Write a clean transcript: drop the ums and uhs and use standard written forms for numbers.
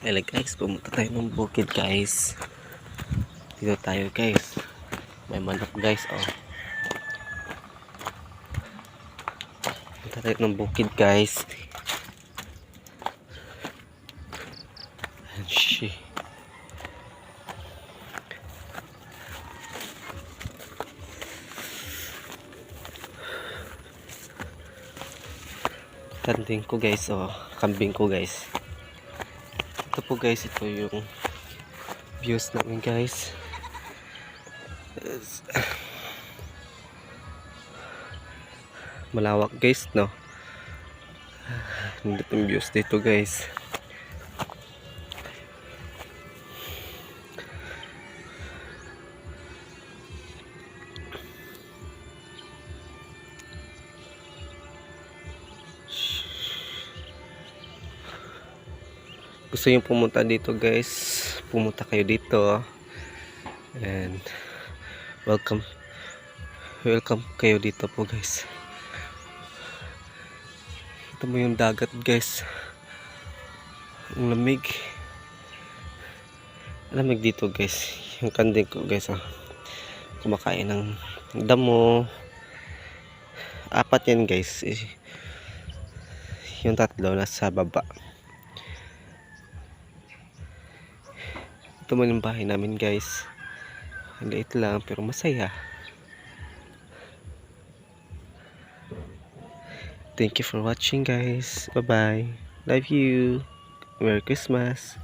Hello guys, pumunta tayo ng bukid guys. Dito tayo guys. May manok guys, oh. Pumunta tayo ng bukid guys. And she. Kambing ko guys, oh. Kambing ko guys. Ito po guys, ito yung views namin guys. Malawak guys, no? Nandito yung views dito guys. Gusto nyo pumunta dito guys, pumunta kayo dito. And welcome kayo dito po guys. Ito mo yung dagat guys. Ang lamig dito guys. Yung kanding ko guys, oh. Kumakain ng damo. 4 yan guys. Yung 3 nasa baba. Ito mo yung bahay namin guys. Ang liit lang pero masaya. Thank you for watching guys. Bye bye. Love you. Merry Christmas.